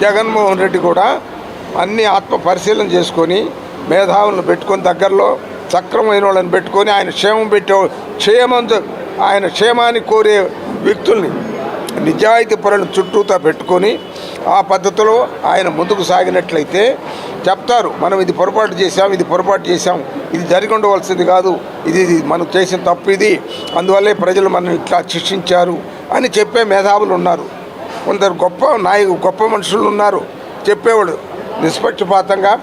జగన్మోహన్ రెడ్డి కూడా అన్ని ఆత్మ పరిశీలన చేసుకొని మేధావులను పెట్టుకొని దగ్గరలో సక్రమైన వాళ్ళని పెట్టుకొని ఆయన ఆయన క్షేమాన్ని కోరే వ్యక్తుల్ని నిజాయితీ పరులను చుట్టూతా పెట్టుకొని ఆ పద్ధతిలో ఆయన ముందుకు సాగినట్లయితే చెప్తారు, మనం ఇది పొరపాటు చేశాం, ఇది జరిగి ఉండవలసింది కాదు, ఇది మనం చేసిన తప్పు, ఇది అందువల్లే ప్రజలు మనం ఇట్లా శిక్షించారు అని చెప్పే మేధావులు ఉన్నారు. కొందరు గొప్ప మనుషులు ఉన్నారు చెప్పేవాడు. నిష్పక్షపాతంగా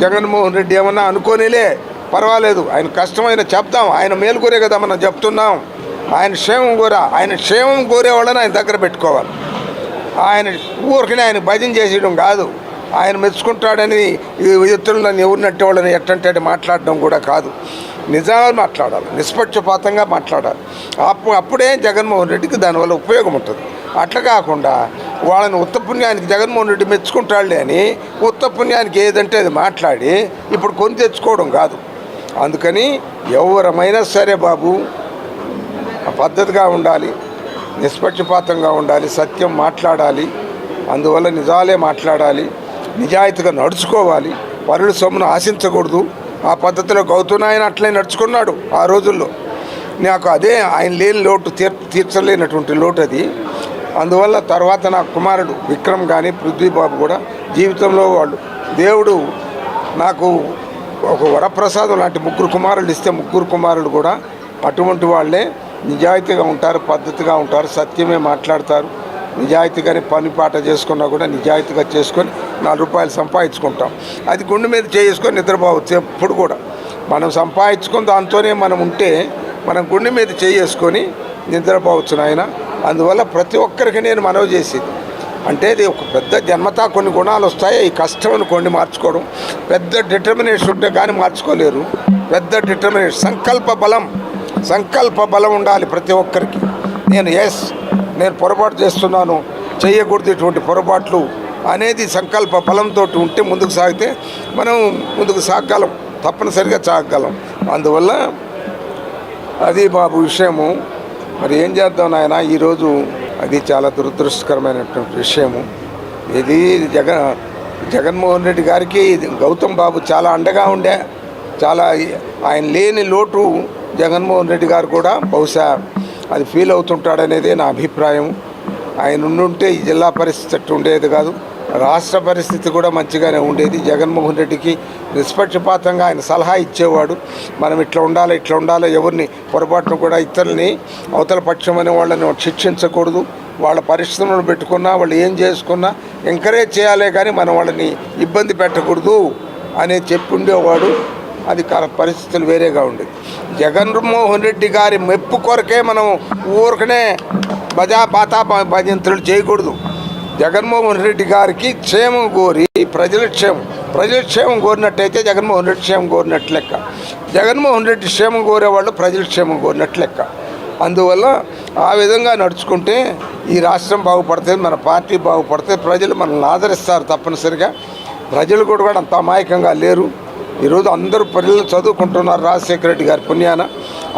జగన్మోహన్ రెడ్డి ఏమన్నా అనుకోనిలే పర్వాలేదు, ఆయన కష్టమైన చెప్తాం, ఆయన మేలుకోరే కదా మనం చెప్తున్నాం, ఆయన క్షేమం కోరే వాళ్ళని ఆయన దగ్గర పెట్టుకోవాలి. ఆయన ఊరికనే ఆయన భజన చేసేయడం కాదు, ఆయన మెచ్చుకుంటాడని ఇతరులను ఎవరినట్టే వాళ్ళని ఎట్టంటే మాట్లాడడం కూడా కాదు. నిజాలు మాట్లాడాలి, నిష్పక్షపాతంగా మాట్లాడాలి. అప్పుడే జగన్మోహన్ రెడ్డికి దానివల్ల ఉపయోగం ఉంటుంది. అట్లా కాకుండా వాళ్ళని ఉత్తపుణ్యానికి జగన్మోహన్ రెడ్డి మెచ్చుకుంటాడులే అని ఉత్తపుణ్యానికి ఏదంటే అది మాట్లాడి ఇప్పుడు కొని తెచ్చుకోవడం కాదు. అందుకని ఎవరమైనా సరే బాబు పద్ధతిగా ఉండాలి, నిష్పక్షపాతంగా ఉండాలి, సత్యం మాట్లాడాలి, అందువల్ల నిజాలే మాట్లాడాలి, నిజాయితీగా నడుచుకోవాలి, పరుల సొమ్మును ఆశించకూడదు. ఆ పద్ధతిలో గౌతమ్ ఆయన అట్లే నడుచుకున్నాడు ఆ రోజుల్లో. నాకు అదే ఆయన లేని లోటు తీర్చలేనటువంటి లోటు అది. అందువల్ల తర్వాత నా కుమారుడు విక్రమ్ కానీ పృథ్వీబాబు కూడా జీవితంలో వాళ్ళు దేవుడు నాకు ఒక వరప్రసాదం లాంటి 3 కుమారులు ఇస్తే 3 కుమారులు కూడా అటువంటి వాళ్ళే నిజాయితీగా ఉంటారు, పద్ధతిగా ఉంటారు, సత్యమే మాట్లాడతారు. నిజాయితీగానే పని పాట చేసుకున్నా కూడా నిజాయితీగా చేసుకొని 4 రూపాయలు సంపాదించుకుంటాం. అది గుండె మీద చేసుకొని నిద్రపోవచ్చు. ఎప్పుడు కూడా మనం సంపాదించుకొని దాంతోనే మనం ఉంటే మనం గుండె మీద చేసుకొని నిద్రపోవచ్చు నాయన. అందువల్ల ప్రతి ఒక్కరికి నేను మనవి చేసేది అంటే ఇది ఒక పెద్ద జన్మతా కొన్ని గుణాలు వస్తాయి. ఈ కష్టం అనుకోండి మార్చుకోవడం, పెద్ద డిటర్మినేషన్ ఉంటే కానీ మార్చుకోలేరు. పెద్ద డిటర్మినేషన్, సంకల్ప బలం ఉండాలి ప్రతి ఒక్కరికి. నేను పొరపాటు చేస్తున్నాను, చేయకూడదు ఇటువంటి పొరపాట్లు అనేది సంకల్ప బలంతో ఉంటే ముందుకు సాగితే మనం ముందుకు సాగగలం, తప్పనిసరిగా సాగగలం. అందువల్ల అది బాబు విషయము. మరి ఏం చేద్దాం నాయన, ఈరోజు అది చాలా దురదృష్టకరమైనటువంటి విషయము. ఇది జగన్మోహన్ రెడ్డి గారికి గౌతమ్ బాబు చాలా అండగా ఉండే, చాలా ఆయన లేని లోటు జగన్మోహన్ రెడ్డి గారు కూడా బహుశా అది ఫీల్ అవుతుంటాడనేదే నా అభిప్రాయం. ఆయన ఉండుంటే ఈ జిల్లా పరిస్థితి ఉండేది కాదు, రాష్ట్ర పరిస్థితి కూడా మంచిగానే ఉండేది. జగన్మోహన్ రెడ్డికి నిష్పక్షపాతంగా ఆయన సలహా ఇచ్చేవాడు, మనం ఇట్లా ఉండాలి, ఎవరిని పొరపాటును కూడా ఇతరులని అవతల పక్షం అనే వాళ్ళని శిక్షించకూడదు, వాళ్ళ పరిశ్రమలు పెట్టుకున్నా వాళ్ళు ఏం చేసుకున్నా ఎంకరేజ్ చేయాలే కానీ మనం వాళ్ళని ఇబ్బంది పెట్టకూడదు అనేది చెప్పి ఉండేవాడు. అది పరిస్థితులు వేరేగా ఉండేది. జగన్మోహన్ రెడ్డి గారి మెప్పు కొరకే మనం ఊరికనే భజంతులు చేయకూడదు. జగన్మోహన్ రెడ్డి గారికి క్షేమం కోరి ప్రజల క్షేమం కోరినట్టయితే జగన్మోహన్ రెడ్డి క్షేమం కోరినట్లు లెక్క. జగన్మోహన్ రెడ్డి క్షేమం కోరేవాళ్ళు ప్రజల క్షేమం కోరినట్లు లెక్క. అందువల్ల ఆ విధంగా నడుచుకుంటే ఈ రాష్ట్రం బాగుపడుతుంది, మన పార్టీ బాగుపడుతుంది, ప్రజలు మనల్ని ఆదరిస్తారు తప్పనిసరిగా. ప్రజలు కూడా అంత అమాయకంగా లేరు. ఈరోజు అందరూ పిల్లలు చదువుకుంటున్నారు రాజశేఖర రెడ్డి గారి పుణ్యాన.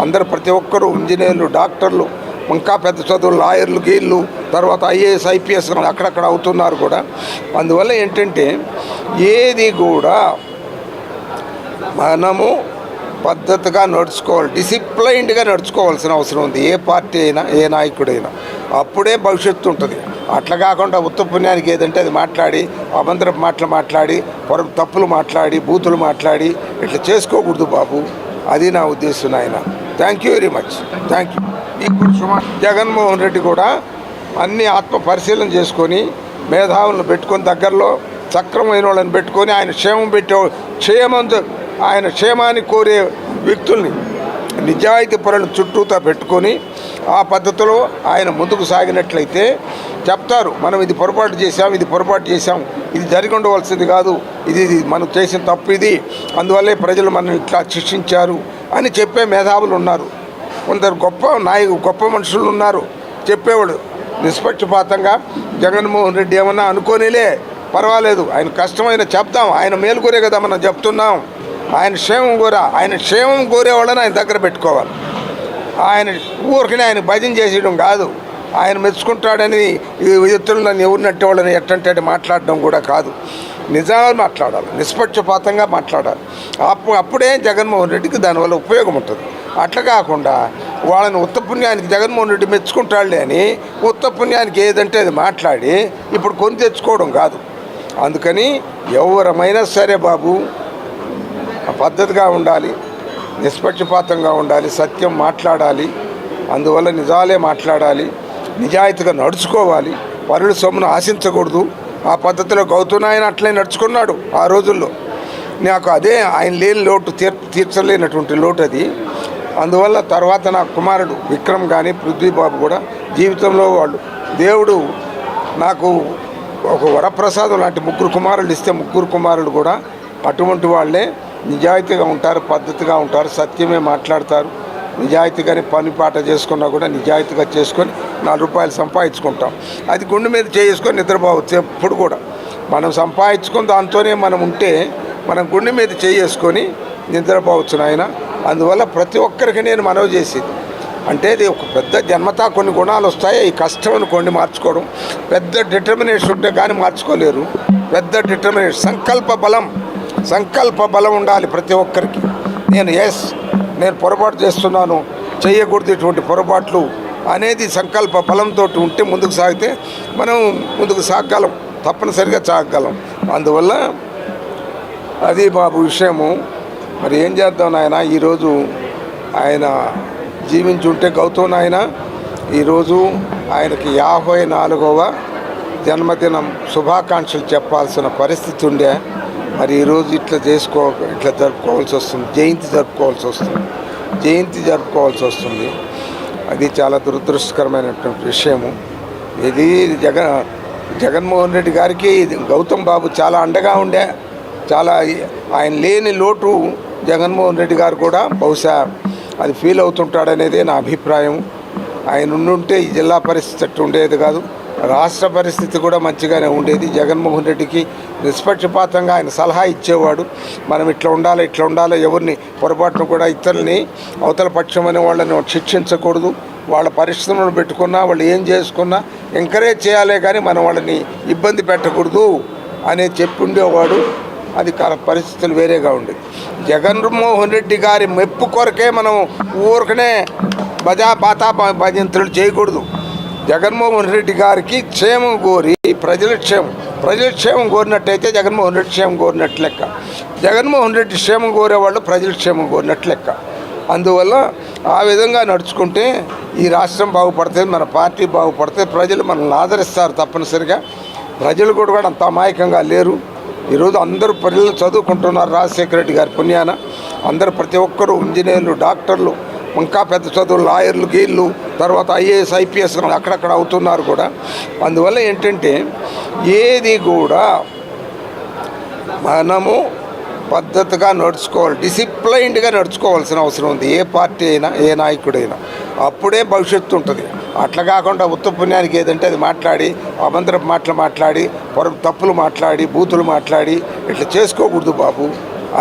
అందరూ ప్రతి ఒక్కరూ ఇంజనీర్లు, డాక్టర్లు, ఇంకా పెద్ద చదువులు, లాయర్లు, గీళ్ళు, తర్వాత ఐఏఎస్, ఐపీఎస్ అక్కడక్కడ అవుతున్నారు కూడా. అందువల్ల ఏంటంటే ఏది కూడా మనము పద్ధతిగా నడుచుకోవాలి, డిసిప్లైన్డ్గా నడుచుకోవాల్సిన అవసరం ఉంది. ఏ పార్టీ అయినా, ఏ నాయకుడైనా అప్పుడే భవిష్యత్తు ఉంటుంది. అట్లా కాకుండా ఉత్తపుణ్యానికి ఏదంటే అది మాట్లాడి, అభంతరపు మాట్లాడి, తప్పులు మాట్లాడి, బూతులు మాట్లాడి ఇట్లా చేసుకోకూడదు బాబు. అది నా ఉద్దేశం ఆయన. Thank you very much. Thank you. ఇప్పుడు జగన్మోహన్ రెడ్డి కూడా అన్ని ఆత్మ పరిశీలన చేసుకొని మేధావులను పెట్టుకొని దగ్గరలో సక్రమైన వాళ్ళని పెట్టుకొని ఆయన క్షేమాన్ని కోరే వ్యక్తుల్ని నిజాయితీ పరులను చుట్టూతా పెట్టుకొని ఆ పద్ధతిలో ఆయన ముందుకు సాగినట్లయితే చెప్తారు, మనం ఇది పొరపాటు చేశాం, ఇది జరిగి ఉండవలసింది కాదు, ఇది మనం చేసిన తప్పు, ఇది అందువల్లే ప్రజలు మనం ఇట్లా శిక్షించారు అని చెప్పే మేధావులు ఉన్నారు. కొందరు గొప్ప మనుషులు ఉన్నారు చెప్పేవాడు. నిష్పక్షపాతంగా జగన్మోహన్ రెడ్డి ఏమన్నా అనుకోనిలే పర్వాలేదు, ఆయన కష్టమైన చెప్తాం, ఆయన మేలుకోరే కదా మనం చెప్తున్నాం, ఆయన క్షేమం కోరే వాళ్ళని ఆయన దగ్గర పెట్టుకోవాలి. ఆయన ఊరికనే ఆయన భజన చేసేయడం కాదు, ఆయన మెచ్చుకుంటాడని ఇతరులు నన్ను ఎవరు నట్టేవాళ్ళని ఎట్టంటే మాట్లాడడం కూడా కాదు. నిజాలు మాట్లాడాలి, నిష్పక్షపాతంగా మాట్లాడాలి. అప్పుడే జగన్మోహన్ రెడ్డికి దానివల్ల ఉపయోగం ఉంటుంది. అట్లా కాకుండా వాళ్ళని ఉత్తపుణ్యానికి జగన్మోహన్ రెడ్డి మెచ్చుకుంటాడులే అని ఉత్తపుణ్యానికి ఏదంటే అది మాట్లాడి ఇప్పుడు కొని తెచ్చుకోవడం కాదు. అందుకని ఎవరమైనా సరే బాబు పద్ధతిగా ఉండాలి, నిష్పక్షపాతంగా ఉండాలి, సత్యం మాట్లాడాలి. అందువల్ల నిజాలే మాట్లాడాలి, నిజాయితీగా నడుచుకోవాలి, పరుల సొమ్మును ఆశించకూడదు. ఆ పద్ధతిలో గౌతమ్ ఆయన అట్లే నడుచుకున్నాడు ఆ రోజుల్లో. నాకు అదే ఆయన లేని లోటు తీర్చలేనటువంటి లోటు అది. అందువల్ల తర్వాత నా కుమారుడు విక్రమ్ కానీ పృథ్వీబాబు కూడా జీవితంలో వాళ్ళు దేవుడు నాకు ఒక వరప్రసాదం లాంటి 3 కుమారులు ఇస్తే 3 కుమారులు కూడా అటువంటి వాళ్ళే నిజాయితీగా ఉంటారు, పద్ధతిగా ఉంటారు, సత్యమే మాట్లాడతారు. నిజాయితీగానే పని పాట చేసుకున్నా కూడా నిజాయితీగా చేసుకొని 4 రూపాయలు సంపాదించుకుంటాం. అది గుండె మీద చేసుకొని నిద్రపోవచ్చు. ఎప్పుడు కూడా మనం సంపాదించుకొని దాంతోనే మనం ఉంటే మనం గుండె మీద చేసుకొని నిద్రపోవచ్చు నాయన. అందువల్ల ప్రతి ఒక్కరికి నేను మనవి చేసేది అంటే ఇది ఒక పెద్ద జన్మతా కొన్ని గుణాలు వస్తాయి. ఈ కష్టం అనుకోండి మార్చుకోవడం, పెద్ద డిటర్మినేషన్ ఉంటే కానీ మార్చుకోలేరు. పెద్ద డిటర్మినేషన్, సంకల్ప బలం ఉండాలి ప్రతి ఒక్కరికి. నేను పొరపాటు చేస్తున్నాను, చేయకూడదు ఇటువంటి పొరపాట్లు అనేది సంకల్ప బలంతో ఉంటే ముందుకు సాగితే మనం ముందుకు సాగగలం, తప్పనిసరిగా సాగగలం. అందువల్ల అది బాబు విషయము. మరి ఏం చేద్దాం నాయన, ఈరోజు ఆయన జీవించుంటే గౌతమ్ నాయన ఈరోజు ఆయనకి 54వ జన్మదినం శుభాకాంక్షలు చెప్పాల్సిన పరిస్థితి ఉండే. మరి ఈరోజు ఇట్లా జరుపుకోవాల్సి వస్తుంది, జయంతి జరుపుకోవాల్సి వస్తుంది. అది చాలా దురదృష్టకరమైనటువంటి విషయము. ఇది జగన్మోహన్ రెడ్డి గారికి గౌతమ్ బాబు చాలా అండగా ఉండే. చాలా ఆయన లేని లోటు జగన్మోహన్ రెడ్డి గారు కూడా బహుశా అది ఫీల్ అవుతుంటాడనేదే నా అభిప్రాయం. ఆయన ఉండుంటే ఈ జిల్లా పరిస్థితి అట్టు ఉండేది కాదు, రాష్ట్ర పరిస్థితి కూడా మంచిగానే ఉండేది. జగన్మోహన్ రెడ్డికి నిష్పక్షపాతంగా ఆయన సలహా ఇచ్చేవాడు. మనం ఇట్లా ఉండాలి, ఎవరిని పొరపాటును కూడా ఇతరులని అవతల పక్షం అనే వాళ్ళని శిక్షించకూడదు. వాళ్ళ పరిశ్రమలు పెట్టుకున్నా వాళ్ళు ఏం చేసుకున్నా ఎంకరేజ్ చేయాలే కానీ మనం వాళ్ళని ఇబ్బంది పెట్టకూడదు అనేది చెప్పి ఉండేవాడు. అది పరిస్థితులు వేరేగా ఉండేది. జగన్మోహన్ రెడ్డి గారి మెప్పు కొరకే మనం ఊరికనే భజంతులు చేయకూడదు. జగన్మోహన్ రెడ్డి గారికి క్షేమం కోరి ప్రజల క్షేమం కోరినట్టయితే జగన్మోహన్ రెడ్డి క్షేమం కోరినట్టు లెక్క. జగన్మోహన్ రెడ్డి క్షేమం కోరేవాళ్ళు ప్రజల క్షేమం కోరినట్టు లెక్క. అందువల్ల ఆ విధంగా నడుచుకుంటే ఈ రాష్ట్రం బాగుపడుతుంది, మన పార్టీ బాగుపడుతుంది, ప్రజలు మనల్ని ఆదరిస్తారు తప్పనిసరిగా. ప్రజలు కూడా అంత అమాయకంగా లేరు. ఈరోజు అందరూ పిల్లలు చదువుకుంటున్నారు రాజశేఖర రెడ్డి గారి పుణ్యాన. అందరూ ప్రతి ఒక్కరూ ఇంజనీర్లు, డాక్టర్లు, ఇంకా పెద్ద చదువులు, లాయర్లు, గీళ్ళు, తర్వాత ఐఏఎస్, ఐపీఎస్ అక్కడక్కడ అవుతున్నారు కూడా. అందువల్ల ఏంటంటే ఏది కూడా మనము పద్ధతిగా నడుచుకోవాలి, డిసిప్లైన్డ్గా నడుచుకోవాల్సిన అవసరం ఉంది. ఏ పార్టీ అయినా, ఏ నాయకుడైనా అప్పుడే భవిష్యత్తు ఉంటుంది. అట్లా కాకుండా ఉత్తపుణ్యానికి ఏదంటే అది మాట్లాడి, అమంతరపు మాటలు మాట్లాడి, తప్పులు మాట్లాడి, బూతులు మాట్లాడి ఇట్లా చేసుకోకూడదు బాబు.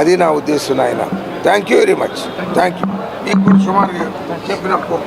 అది నా ఉద్దేశం నాయన. Thank you very much. Thank you. ఇప్పుడు సుమారుగా చెప్పినప్పుడు